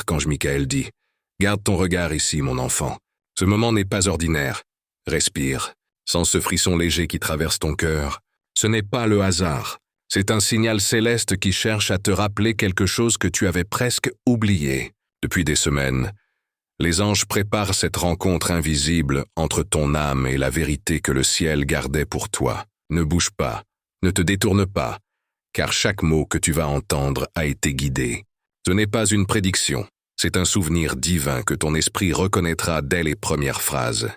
l'archange Michael dit. Garde ton regard ici, mon enfant. Ce moment n'est pas ordinaire. Respire. Sans ce frisson léger qui traverse ton cœur. Ce n'est pas le hasard. C'est un signal céleste qui cherche à te rappeler quelque chose que tu avais presque oublié. Depuis des semaines, les anges préparent cette rencontre invisible entre ton âme et la vérité que le ciel gardait pour toi. Ne bouge pas, ne te détourne pas, car chaque mot que tu vas entendre a été guidé. Ce n'est pas une prédiction, c'est un souvenir divin que ton esprit reconnaîtra dès les premières phrases.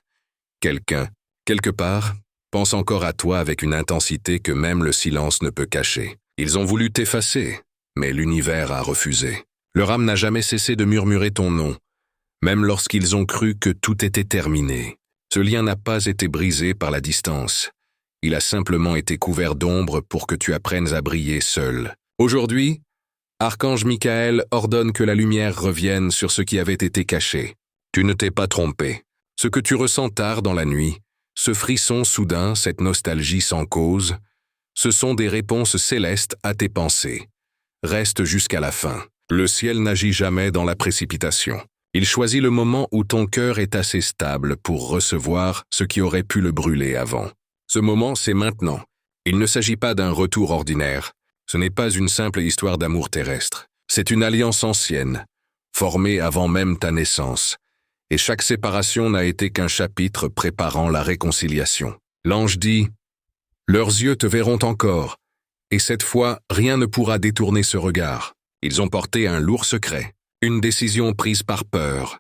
Quelqu'un, quelque part, pense encore à toi avec une intensité que même le silence ne peut cacher. Ils ont voulu t'effacer, mais l'univers a refusé. Leur âme n'a jamais cessé de murmurer ton nom, même lorsqu'ils ont cru que tout était terminé. Ce lien n'a pas été brisé par la distance. Il a simplement été couvert d'ombre pour que tu apprennes à briller seul. Aujourd'hui, Archange Michael ordonne que la lumière revienne sur ce qui avait été caché. Tu ne t'es pas trompé. Ce que tu ressens tard dans la nuit, ce frisson soudain, cette nostalgie sans cause, ce sont des réponses célestes à tes pensées. Reste jusqu'à la fin. Le ciel n'agit jamais dans la précipitation. Il choisit le moment où ton cœur est assez stable pour recevoir ce qui aurait pu le brûler avant. Ce moment, c'est maintenant. Il ne s'agit pas d'un retour ordinaire. Ce n'est pas une simple histoire d'amour terrestre. C'est une alliance ancienne, formée avant même ta naissance. Et chaque séparation n'a été qu'un chapitre préparant la réconciliation. L'ange dit « Leurs yeux te verront encore, et cette fois, rien ne pourra détourner ce regard. Ils ont porté un lourd secret, une décision prise par peur,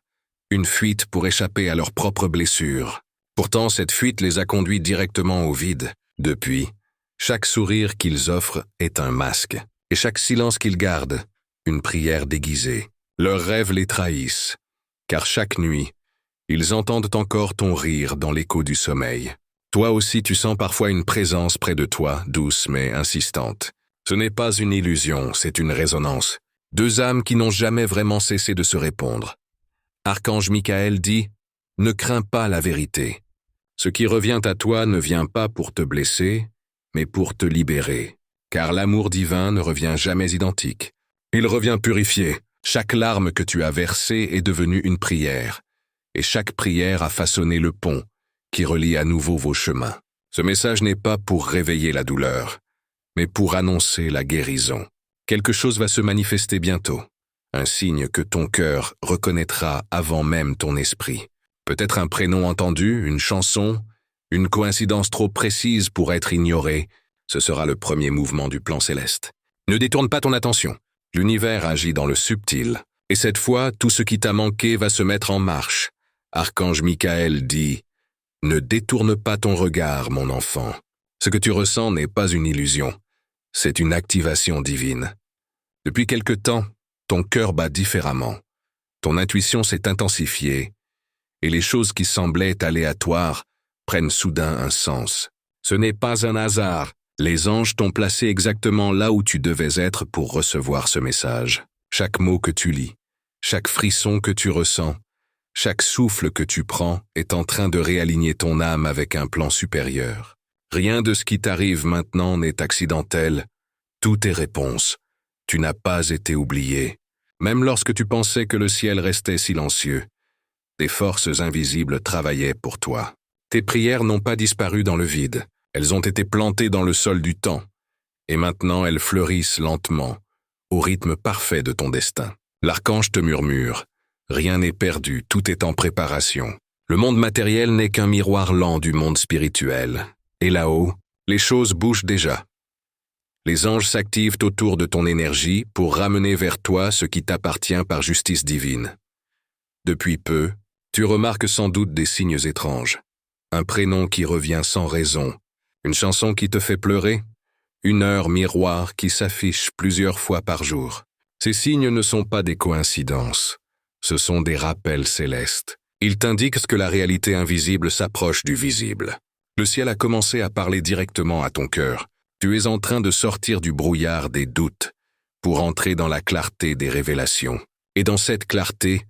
une fuite pour échapper à leurs propres blessures. Pourtant, cette fuite les a conduits directement au vide. Depuis, chaque sourire qu'ils offrent est un masque, et chaque silence qu'ils gardent, une prière déguisée. Leurs rêves les trahissent, car chaque nuit, ils entendent encore ton rire dans l'écho du sommeil. Toi aussi, tu sens parfois une présence près de toi, douce mais insistante. Ce n'est pas une illusion, c'est une résonance. Deux âmes qui n'ont jamais vraiment cessé de se répondre. Archange Michael dit « Ne crains pas la vérité. Ce qui revient à toi ne vient pas pour te blesser, mais pour te libérer. Car l'amour divin ne revient jamais identique. Il revient purifié. Chaque larme que tu as versée est devenue une prière. Et chaque prière a façonné le pont qui relie à nouveau vos chemins. Ce message n'est pas pour réveiller la douleur, mais pour annoncer la guérison. Quelque chose va se manifester bientôt. Un signe que ton cœur reconnaîtra avant même ton esprit. Peut-être un prénom entendu, une chanson, une coïncidence trop précise pour être ignorée. Ce sera le premier mouvement du plan céleste. Ne détourne pas ton attention. L'univers agit dans le subtil. Et cette fois, tout ce qui t'a manqué va se mettre en marche. Archange Michael dit « Ne détourne pas ton regard, mon enfant. Ce que tu ressens n'est pas une illusion. C'est une activation divine. Depuis quelque temps, ton cœur bat différemment. Ton intuition s'est intensifiée. Et les choses qui semblaient aléatoires prennent soudain un sens. Ce n'est pas un hasard. Les anges t'ont placé exactement là où tu devais être pour recevoir ce message. Chaque mot que tu lis, chaque frisson que tu ressens, chaque souffle que tu prends est en train de réaligner ton âme avec un plan supérieur. Rien de ce qui t'arrive maintenant n'est accidentel. Tout est réponse. Tu n'as pas été oublié. Même lorsque tu pensais que le ciel restait silencieux, des forces invisibles travaillaient pour toi. Tes prières n'ont pas disparu dans le vide. Elles ont été plantées dans le sol du temps. Et maintenant elles fleurissent lentement, au rythme parfait de ton destin. L'archange te murmure. Rien n'est perdu, tout est en préparation. Le monde matériel n'est qu'un miroir lent du monde spirituel. Et là-haut, les choses bougent déjà. Les anges s'activent autour de ton énergie pour ramener vers toi ce qui t'appartient par justice divine. Depuis peu, tu remarques sans doute des signes étranges. Un prénom qui revient sans raison, une chanson qui te fait pleurer, une heure miroir qui s'affiche plusieurs fois par jour. Ces signes ne sont pas des coïncidences, ce sont des rappels célestes. Ils t'indiquent que la réalité invisible s'approche du visible. Le ciel a commencé à parler directement à ton cœur. Tu es en train de sortir du brouillard des doutes pour entrer dans la clarté des révélations. Et dans cette clarté,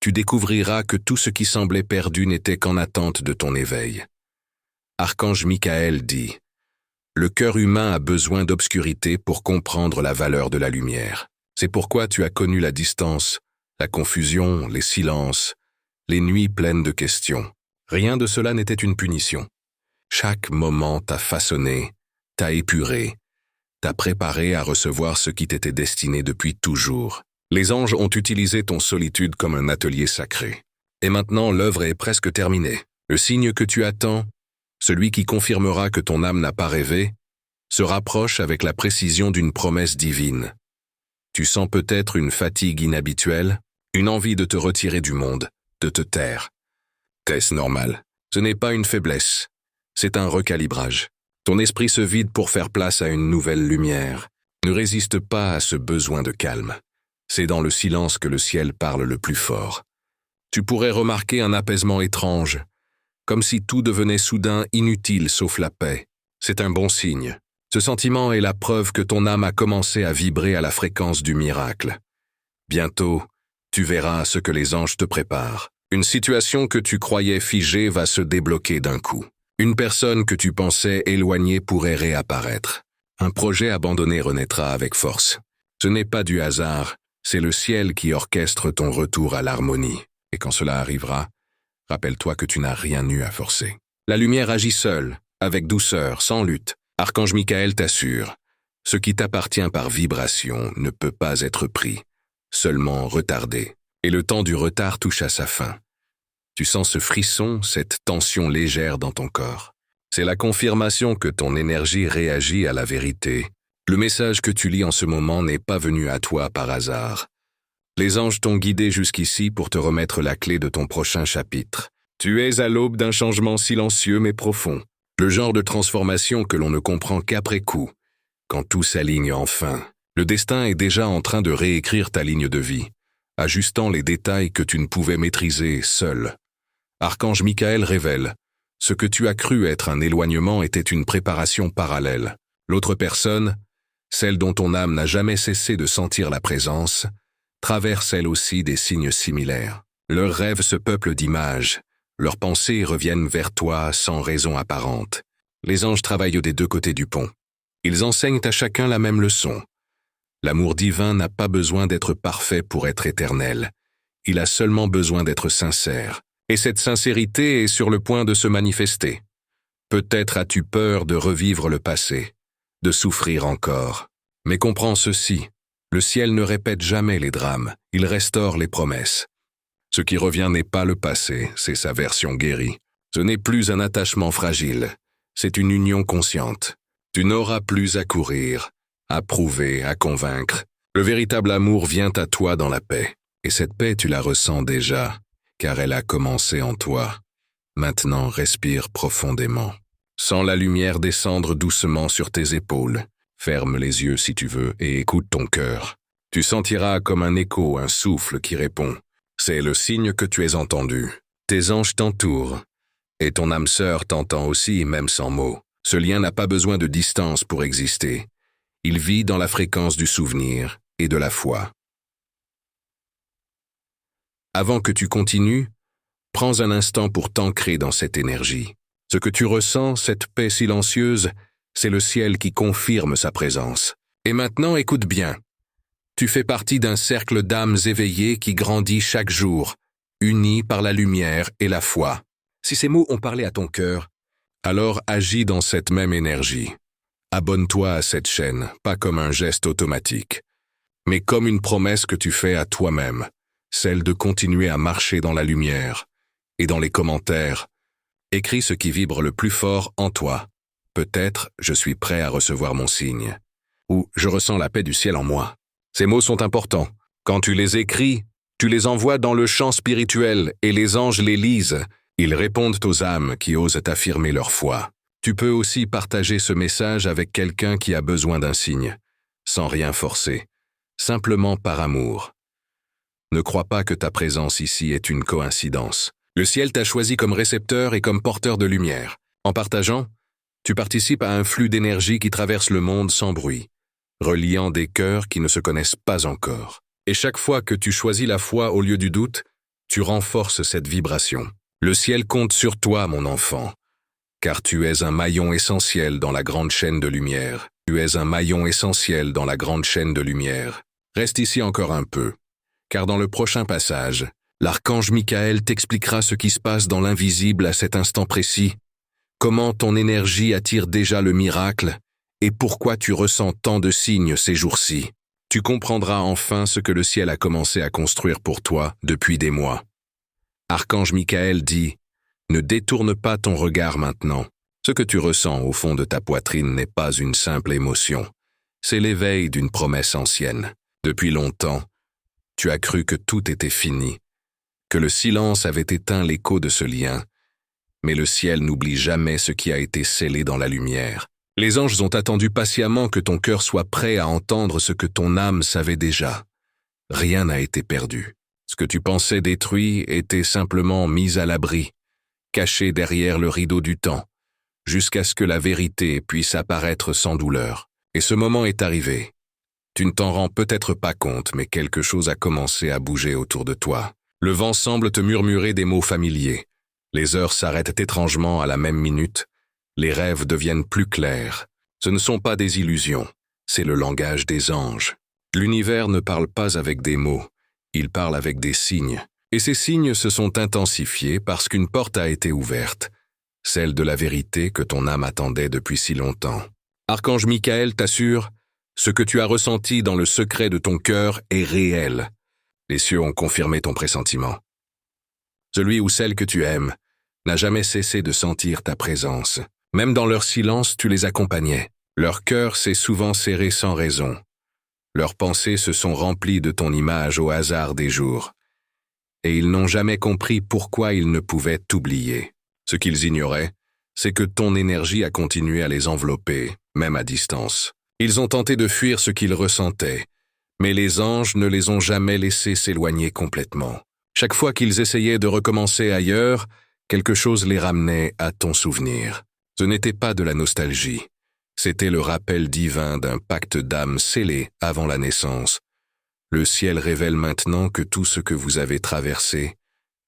tu découvriras que tout ce qui semblait perdu n'était qu'en attente de ton éveil. Archange Michael dit « Le cœur humain a besoin d'obscurité pour comprendre la valeur de la lumière. C'est pourquoi tu as connu la distance, La confusion, les silences, les nuits pleines de questions. Rien de cela n'était une punition. Chaque moment t'a façonné, t'a épuré, t'a préparé à recevoir ce qui t'était destiné depuis toujours. Les anges ont utilisé ton solitude comme un atelier sacré. Et maintenant, l'œuvre est presque terminée. Le signe que tu attends, celui qui confirmera que ton âme n'a pas rêvé, se rapproche avec la précision d'une promesse divine. Tu sens peut-être une fatigue inhabituelle, une envie de te retirer du monde, de te taire. Est-ce normal? Ce n'est pas une faiblesse, c'est un recalibrage. Ton esprit se vide pour faire place à une nouvelle lumière. Ne résiste pas à ce besoin de calme. C'est dans le silence que le ciel parle le plus fort. Tu pourrais remarquer un apaisement étrange, comme si tout devenait soudain inutile sauf la paix. C'est un bon signe. Ce sentiment est la preuve que ton âme a commencé à vibrer à la fréquence du miracle. Bientôt, tu verras ce que les anges te préparent. Une situation que tu croyais figée va se débloquer d'un coup. Une personne que tu pensais éloignée pourrait réapparaître. Un projet abandonné renaîtra avec force. Ce n'est pas du hasard, c'est le ciel qui orchestre ton retour à l'harmonie. Et quand cela arrivera, rappelle-toi que tu n'as rien eu à forcer. La lumière agit seule, avec douceur, sans lutte. Archange Michael t'assure, ce qui t'appartient par vibration ne peut pas être pris, seulement retardé. Et le temps du retard touche à sa fin. Tu sens ce frisson, cette tension légère dans ton corps. C'est la confirmation que ton énergie réagit à la vérité. Le message que tu lis en ce moment n'est pas venu à toi par hasard. Les anges t'ont guidé jusqu'ici pour te remettre la clé de ton prochain chapitre. Tu es à l'aube d'un changement silencieux mais profond. Le genre de transformation que l'on ne comprend qu'après coup. Quand tout s'aligne enfin, le destin est déjà en train de réécrire ta ligne de vie, ajustant les détails que tu ne pouvais maîtriser seul. Archange Michael révèle, ce que tu as cru être un éloignement était une préparation parallèle. L'autre personne, celle dont ton âme n'a jamais cessé de sentir la présence, traverse elle aussi des signes similaires. Leurs rêves se peuplent d'images, leurs pensées reviennent vers toi sans raison apparente. Les anges travaillent des deux côtés du pont. Ils enseignent à chacun la même leçon. L'amour divin n'a pas besoin d'être parfait pour être éternel. Il a seulement besoin d'être sincère. Et cette sincérité est sur le point de se manifester. Peut-être as-tu peur de revivre le passé, de souffrir encore. Mais comprends ceci, le ciel ne répète jamais les drames, il restaure les promesses. Ce qui revient n'est pas le passé, c'est sa version guérie. Ce n'est plus un attachement fragile, c'est une union consciente. Tu n'auras plus à courir, à prouver, à convaincre. Le véritable amour vient à toi dans la paix. Et cette paix, tu la ressens déjà, car elle a commencé en toi. Maintenant, respire profondément. Sens la lumière descendre doucement sur tes épaules. Ferme les yeux si tu veux et écoute ton cœur. Tu sentiras comme un écho, un souffle qui répond. C'est le signe que tu es entendu. Tes anges t'entourent. Et ton âme sœur t'entend aussi, même sans mots. Ce lien n'a pas besoin de distance pour exister. Il vit dans la fréquence du souvenir et de la foi. Avant que tu continues, prends un instant pour t'ancrer dans cette énergie. Ce que tu ressens, cette paix silencieuse, c'est le ciel qui confirme sa présence. Et maintenant, écoute bien. Tu fais partie d'un cercle d'âmes éveillées qui grandit chaque jour, unies par la lumière et la foi. Si ces mots ont parlé à ton cœur, alors agis dans cette même énergie. Abonne-toi à cette chaîne, pas comme un geste automatique, mais comme une promesse que tu fais à toi-même, celle de continuer à marcher dans la lumière. Et dans les commentaires, écris ce qui vibre le plus fort en toi. Peut-être « Je suis prêt à recevoir mon signe » ou « Je ressens la paix du ciel en moi ». Ces mots sont importants. Quand tu les écris, tu les envoies dans le champ spirituel et les anges les lisent. Ils répondent aux âmes qui osent affirmer leur foi. Tu peux aussi partager ce message avec quelqu'un qui a besoin d'un signe, sans rien forcer, simplement par amour. Ne crois pas que ta présence ici est une coïncidence. Le ciel t'a choisi comme récepteur et comme porteur de lumière. En partageant, tu participes à un flux d'énergie qui traverse le monde sans bruit, reliant des cœurs qui ne se connaissent pas encore. Et chaque fois que tu choisis la foi au lieu du doute, tu renforces cette vibration. Le ciel compte sur toi, mon enfant, car tu es un maillon essentiel dans la grande chaîne de lumière. Tu es un maillon essentiel dans la grande chaîne de lumière. Reste ici encore un peu. car dans le prochain passage, l'archange Michael t'expliquera ce qui se passe dans l'invisible à cet instant précis, comment ton énergie attire déjà le miracle et pourquoi tu ressens tant de signes ces jours-ci. Tu comprendras enfin ce que le ciel a commencé à construire pour toi depuis des mois. Archange Michael dit « Ne détourne pas ton regard maintenant. Ce que tu ressens au fond de ta poitrine n'est pas une simple émotion. C'est l'éveil d'une promesse ancienne. Depuis longtemps, tu as cru que tout était fini, que le silence avait éteint l'écho de ce lien. Mais le ciel n'oublie jamais ce qui a été scellé dans la lumière. Les anges ont attendu patiemment que ton cœur soit prêt à entendre ce que ton âme savait déjà. Rien n'a été perdu. Ce que tu pensais détruit était simplement mis à l'abri, caché derrière le rideau du temps, jusqu'à ce que la vérité puisse apparaître sans douleur. Et ce moment est arrivé. Tu ne t'en rends peut-être pas compte, mais quelque chose a commencé à bouger autour de toi. Le vent semble te murmurer des mots familiers. Les heures s'arrêtent étrangement à la même minute. Les rêves deviennent plus clairs. Ce ne sont pas des illusions, c'est le langage des anges. L'univers ne parle pas avec des mots, il parle avec des signes. Et ces signes se sont intensifiés parce qu'une porte a été ouverte, celle de la vérité que ton âme attendait depuis si longtemps. Archange Michael t'assure, ce que tu as ressenti dans le secret de ton cœur est réel. Les cieux ont confirmé ton pressentiment. Celui ou celle que tu aimes n'a jamais cessé de sentir ta présence. Même dans leur silence, tu les accompagnais. Leur cœur s'est souvent serré sans raison. Leurs pensées se sont remplies de ton image au hasard des jours. Et ils n'ont jamais compris pourquoi ils ne pouvaient t'oublier. Ce qu'ils ignoraient, c'est que ton énergie a continué à les envelopper, même à distance. Ils ont tenté de fuir ce qu'ils ressentaient, mais les anges ne les ont jamais laissés s'éloigner complètement. Chaque fois qu'ils essayaient de recommencer ailleurs, quelque chose les ramenait à ton souvenir. Ce n'était pas de la nostalgie, c'était le rappel divin d'un pacte d'âme scellé avant la naissance. Le ciel révèle maintenant que tout ce que vous avez traversé,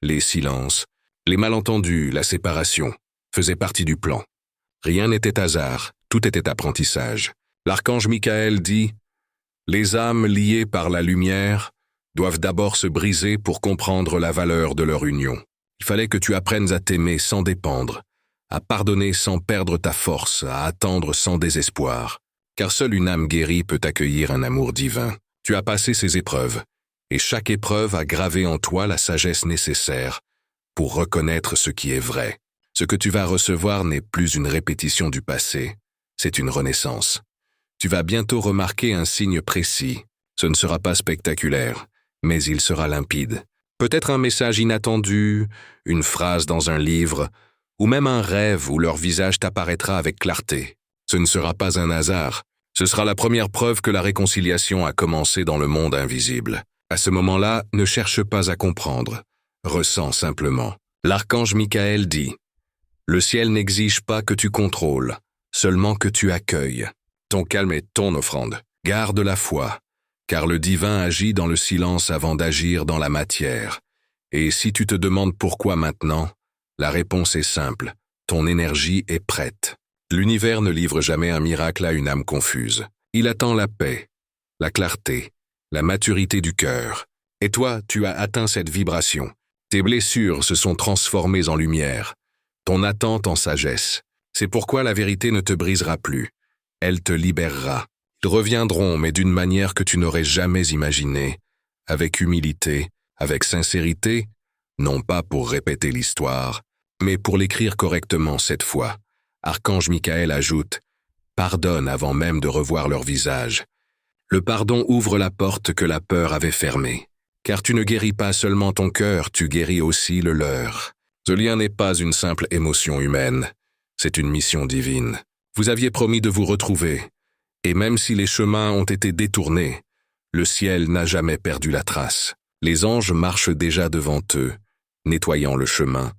les silences, les malentendus, la séparation, faisait partie du plan. Rien n'était hasard, tout était apprentissage. L'archange Michael dit « Les âmes liées par la lumière doivent d'abord se briser pour comprendre la valeur de leur union. Il fallait que tu apprennes à t'aimer sans dépendre, à pardonner sans perdre ta force, à attendre sans désespoir. Car seule une âme guérie peut accueillir un amour divin. Tu as passé ces épreuves, et chaque épreuve a gravé en toi la sagesse nécessaire pour reconnaître ce qui est vrai. Ce que tu vas recevoir n'est plus une répétition du passé, c'est une renaissance. Tu vas bientôt remarquer un signe précis. Ce ne sera pas spectaculaire, mais il sera limpide. Peut-être un message inattendu, une phrase dans un livre, ou même un rêve où leur visage t'apparaîtra avec clarté. Ce ne sera pas un hasard. Ce sera la première preuve que la réconciliation a commencé dans le monde invisible. À ce moment-là, ne cherche pas à comprendre. Ressens simplement. L'archange Michael dit « Le ciel n'exige pas que tu contrôles, seulement que tu accueilles. Ton calme est ton offrande. Garde la foi, car le divin agit dans le silence avant d'agir dans la matière. Et si tu te demandes pourquoi maintenant, la réponse est simple, ton énergie est prête. L'univers ne livre jamais un miracle à une âme confuse. Il attend la paix, la clarté, la maturité du cœur. Et toi, tu as atteint cette vibration. Tes blessures se sont transformées en lumière, ton attente en sagesse. C'est pourquoi la vérité ne te brisera plus. Elle te libérera. Ils reviendront, mais d'une manière que tu n'aurais jamais imaginée, avec humilité, avec sincérité, non pas pour répéter l'histoire, mais pour l'écrire correctement cette fois. Archange Michael ajoute « Pardonne avant même de revoir leur visage. Le pardon ouvre la porte que la peur avait fermée. Car tu ne guéris pas seulement ton cœur, tu guéris aussi le leur. Ce lien n'est pas une simple émotion humaine, c'est une mission divine. Vous aviez promis de vous retrouver, et même si les chemins ont été détournés, le ciel n'a jamais perdu la trace. Les anges marchent déjà devant eux, nettoyant le chemin,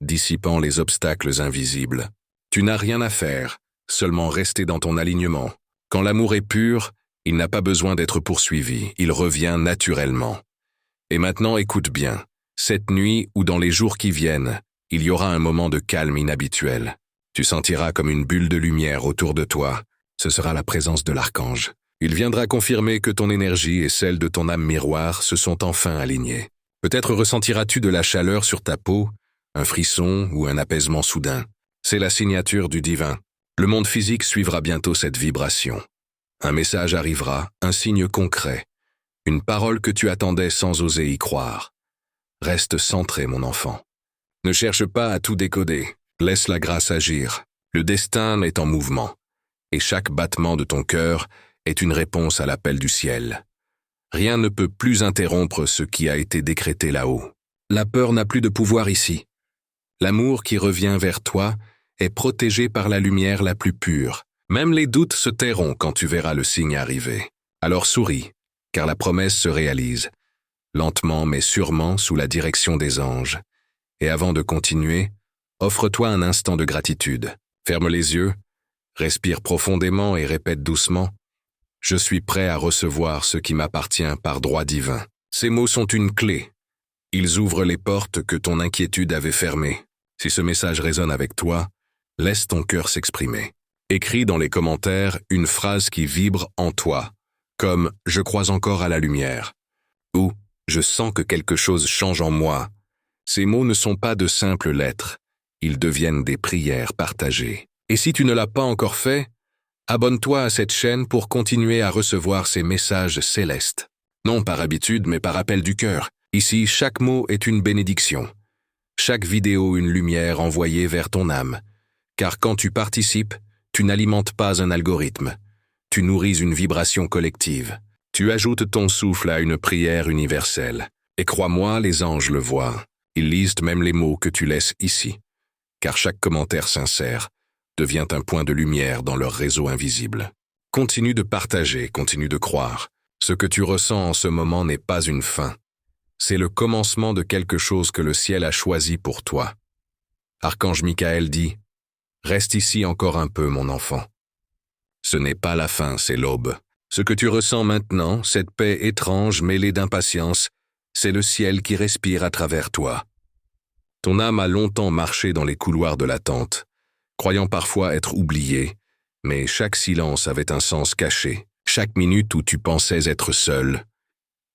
dissipant les obstacles invisibles. Tu n'as rien à faire, seulement rester dans ton alignement. Quand l'amour est pur, il n'a pas besoin d'être poursuivi, il revient naturellement. Et maintenant écoute bien, cette nuit ou dans les jours qui viennent, il y aura un moment de calme inhabituel. Tu sentiras comme une bulle de lumière autour de toi, ce sera la présence de l'archange. Il viendra confirmer que ton énergie et celle de ton âme miroir se sont enfin alignées. Peut-être ressentiras-tu de la chaleur sur ta peau, un frisson ou un apaisement soudain. C'est la signature du divin. Le monde physique suivra bientôt cette vibration. Un message arrivera, un signe concret, une parole que tu attendais sans oser y croire. Reste centré, mon enfant. Ne cherche pas à tout décoder. Laisse la grâce agir. Le destin est en mouvement, et chaque battement de ton cœur est une réponse à l'appel du ciel. Rien ne peut plus interrompre ce qui a été décrété là-haut. La peur n'a plus de pouvoir ici. L'amour qui revient vers toi est protégé par la lumière la plus pure. Même les doutes se tairont quand tu verras le signe arriver. Alors souris, car la promesse se réalise, lentement mais sûrement sous la direction des anges. Et avant de continuer, offre-toi un instant de gratitude. Ferme les yeux, respire profondément et répète doucement « Je suis prêt à recevoir ce qui m'appartient par droit divin ». Ces mots sont une clé. Ils ouvrent les portes que ton inquiétude avait fermées. Si ce message résonne avec toi, laisse ton cœur s'exprimer. Écris dans les commentaires une phrase qui vibre en toi, comme « Je crois encore à la lumière » ou « Je sens que quelque chose change en moi ». Ces mots ne sont pas de simples lettres, ils deviennent des prières partagées. Et si tu ne l'as pas encore fait, abonne-toi à cette chaîne pour continuer à recevoir ces messages célestes. Non par habitude, mais par appel du cœur. Ici, chaque mot est une bénédiction. Chaque vidéo une lumière envoyée vers ton âme. Car quand tu participes, tu n'alimentes pas un algorithme. Tu nourris une vibration collective. Tu ajoutes ton souffle à une prière universelle. Et crois-moi, les anges le voient. Ils lisent même les mots que tu laisses ici. Car chaque commentaire sincère devient un point de lumière dans leur réseau invisible. Continue de partager, continue de croire. Ce que tu ressens en ce moment n'est pas une fin. C'est le commencement de quelque chose que le ciel a choisi pour toi. Archange Michael dit « Reste ici encore un peu, mon enfant. » Ce n'est pas la fin, c'est l'aube. Ce que tu ressens maintenant, cette paix étrange mêlée d'impatience, c'est le ciel qui respire à travers toi. Ton âme a longtemps marché dans les couloirs de l'attente, croyant parfois être oubliée, mais chaque silence avait un sens caché. Chaque minute où tu pensais être seul,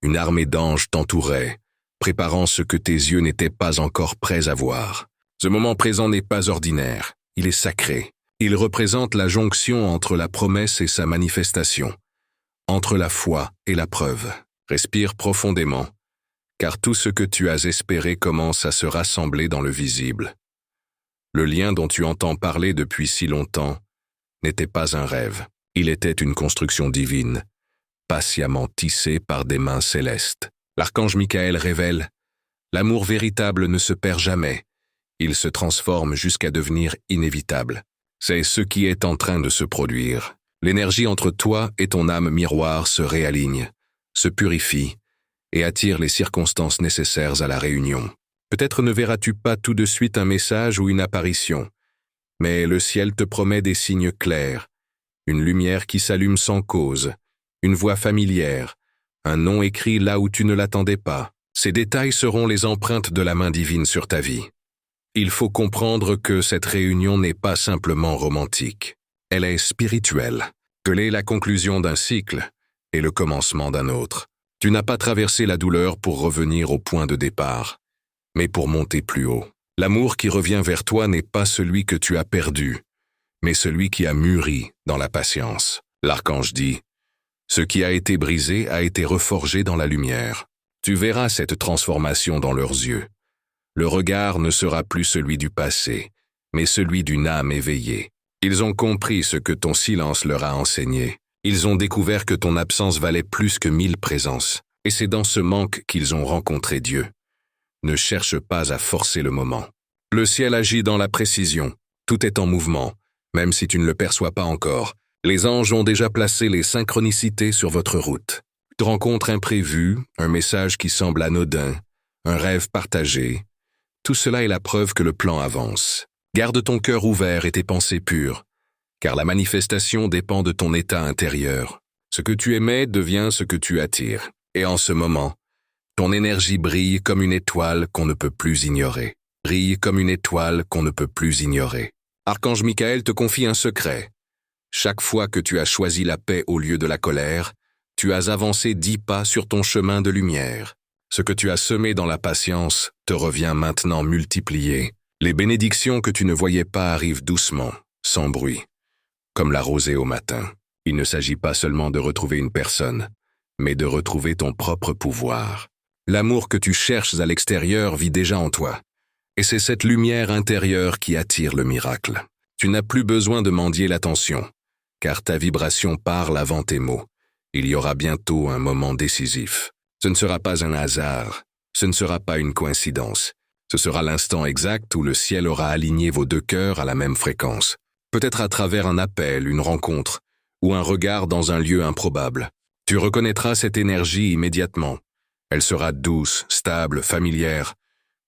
une armée d'anges t'entourait, préparant ce que tes yeux n'étaient pas encore prêts à voir. Ce moment présent n'est pas ordinaire, il est sacré. Il représente la jonction entre la promesse et sa manifestation, entre la foi et la preuve. Respire profondément, car tout ce que tu as espéré commence à se rassembler dans le visible. Le lien dont tu entends parler depuis si longtemps n'était pas un rêve, il était une construction divine, patiemment tissée par des mains célestes. L'archange Michael révèle « L'amour véritable ne se perd jamais, il se transforme jusqu'à devenir inévitable. » C'est ce qui est en train de se produire. L'énergie entre toi et ton âme miroir se réaligne, se purifie et attire les circonstances nécessaires à la réunion. Peut-être ne verras-tu pas tout de suite un message ou une apparition, mais le ciel te promet des signes clairs, une lumière qui s'allume sans cause, une voix familière, un nom écrit là où tu ne l'attendais pas. Ces détails seront les empreintes de la main divine sur ta vie. Il faut comprendre que cette réunion n'est pas simplement romantique. Elle est spirituelle. Elle est la conclusion d'un cycle et le commencement d'un autre. Tu n'as pas traversé la douleur pour revenir au point de départ, mais pour monter plus haut. L'amour qui revient vers toi n'est pas celui que tu as perdu, mais celui qui a mûri dans la patience. L'archange dit « Ce qui a été brisé a été reforgé dans la lumière. » Tu verras cette transformation dans leurs yeux. Le regard ne sera plus celui du passé, mais celui d'une âme éveillée. Ils ont compris ce que ton silence leur a enseigné. Ils ont découvert que ton absence valait plus que 1000 présences. Et c'est dans ce manque qu'ils ont rencontré Dieu. Ne cherche pas à forcer le moment. Le ciel agit dans la précision. Tout est en mouvement, même si tu ne le perçois pas encore. Les anges ont déjà placé les synchronicités sur votre route. Une rencontre imprévue, un message qui semble anodin, un rêve partagé. Tout cela est la preuve que le plan avance. Garde ton cœur ouvert et tes pensées pures, car la manifestation dépend de ton état intérieur. Ce que tu émets devient ce que tu attires. Et en ce moment, ton énergie brille comme une étoile qu'on ne peut plus ignorer. Brille comme une étoile qu'on ne peut plus ignorer. Archange Michael te confie un secret. Chaque fois que tu as choisi la paix au lieu de la colère, tu as avancé 10 pas sur ton chemin de lumière. Ce que tu as semé dans la patience te revient maintenant multiplié. Les bénédictions que tu ne voyais pas arrivent doucement, sans bruit, comme la rosée au matin. Il ne s'agit pas seulement de retrouver une personne, mais de retrouver ton propre pouvoir. L'amour que tu cherches à l'extérieur vit déjà en toi. Et c'est cette lumière intérieure qui attire le miracle. Tu n'as plus besoin de mendier l'attention, car ta vibration parle avant tes mots. Il y aura bientôt un moment décisif. Ce ne sera pas un hasard, ce ne sera pas une coïncidence. Ce sera l'instant exact où le ciel aura aligné vos deux cœurs à la même fréquence. Peut-être à travers un appel, une rencontre, ou un regard dans un lieu improbable. Tu reconnaîtras cette énergie immédiatement. Elle sera douce, stable, familière,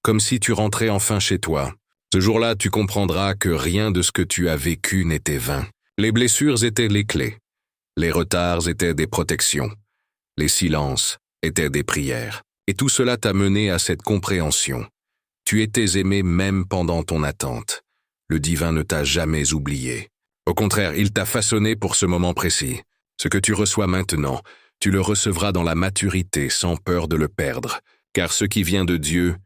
comme si tu rentrais enfin chez toi. Ce jour-là, tu comprendras que rien de ce que tu as vécu n'était vain. Les blessures étaient les clés. Les retards étaient des protections. Les silences étaient des prières. Et tout cela t'a mené à cette compréhension. Tu étais aimé même pendant ton attente. Le divin ne t'a jamais oublié. Au contraire, il t'a façonné pour ce moment précis. Ce que tu reçois maintenant, tu le recevras dans la maturité sans peur de le perdre, car ce qui vient de Dieu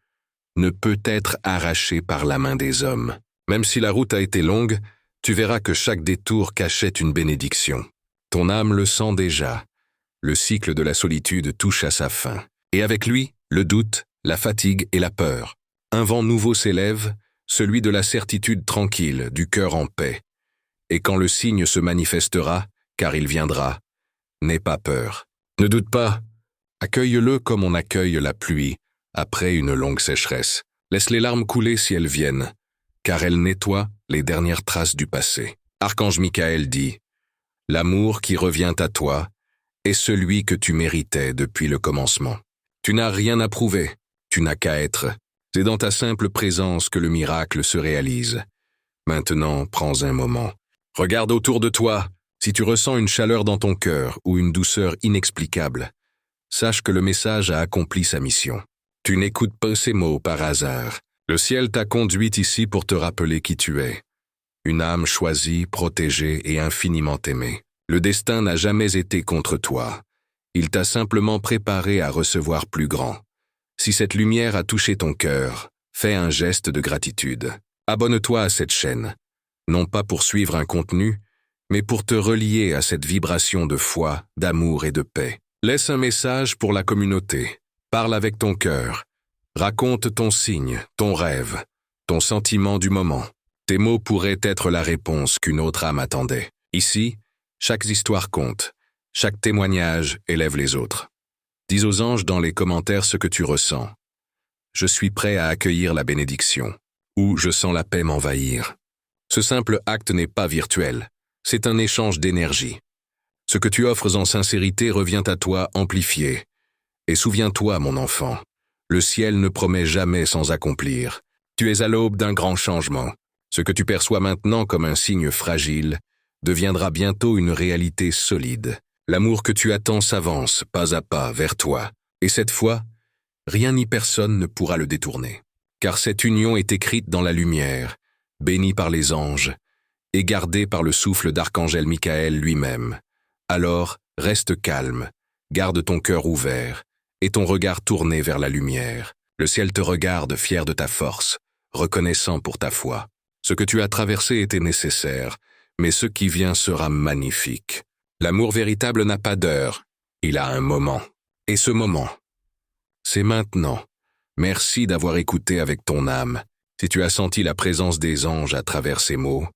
ne peut être arraché par la main des hommes. Même si la route a été longue, tu verras que chaque détour cachait une bénédiction. Ton âme le sent déjà. Le cycle de la solitude touche à sa fin. Et avec lui, le doute, la fatigue et la peur. Un vent nouveau s'élève, celui de la certitude tranquille, du cœur en paix. Et quand le signe se manifestera, car il viendra, n'aie pas peur. Ne doute pas. Accueille-le comme on accueille la pluie, après une longue sécheresse. Laisse les larmes couler si elles viennent, car elles nettoient les dernières traces du passé. Archange Michael dit, « L'amour qui revient à toi est celui que tu méritais depuis le commencement. Tu n'as rien à prouver, tu n'as qu'à être. C'est dans ta simple présence que le miracle se réalise. Maintenant, prends un moment. Regarde autour de toi. Si tu ressens une chaleur dans ton cœur ou une douceur inexplicable, sache que le message a accompli sa mission. Tu n'écoutes pas ces mots par hasard. Le ciel t'a conduit ici pour te rappeler qui tu es. Une âme choisie, protégée et infiniment aimée. Le destin n'a jamais été contre toi. Il t'a simplement préparé à recevoir plus grand. Si cette lumière a touché ton cœur, fais un geste de gratitude. Abonne-toi à cette chaîne, non pas pour suivre un contenu, mais pour te relier à cette vibration de foi, d'amour et de paix. Laisse un message pour la communauté. Parle avec ton cœur. Raconte ton signe, ton rêve, ton sentiment du moment. Tes mots pourraient être la réponse qu'une autre âme attendait. Ici, chaque histoire compte. Chaque témoignage élève les autres. Dis aux anges dans les commentaires ce que tu ressens. Je suis prêt à accueillir la bénédiction. Ou je sens la paix m'envahir. Ce simple acte n'est pas virtuel. C'est un échange d'énergie. Ce que tu offres en sincérité revient à toi amplifié. Et souviens-toi, mon enfant, le ciel ne promet jamais sans accomplir. Tu es à l'aube d'un grand changement. Ce que tu perçois maintenant comme un signe fragile deviendra bientôt une réalité solide. L'amour que tu attends s'avance, pas à pas, vers toi. Et cette fois, rien ni personne ne pourra le détourner. Car cette union est écrite dans la lumière, bénie par les anges, et gardée par le souffle d'Archangel Michael lui-même. Alors, reste calme, garde ton cœur ouvert, et ton regard tourné vers la lumière. Le ciel te regarde, fier de ta force, reconnaissant pour ta foi. Ce que tu as traversé était nécessaire, mais ce qui vient sera magnifique. L'amour véritable n'a pas d'heure, il a un moment. Et ce moment, c'est maintenant. Merci d'avoir écouté avec ton âme. Si tu as senti la présence des anges à travers ces mots,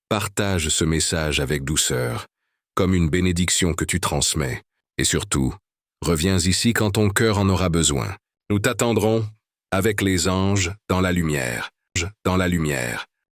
partage ce message avec douceur, comme une bénédiction que tu transmets. Et surtout, reviens ici quand ton cœur en aura besoin. Nous t'attendrons avec les anges dans la lumière. Dans la lumière.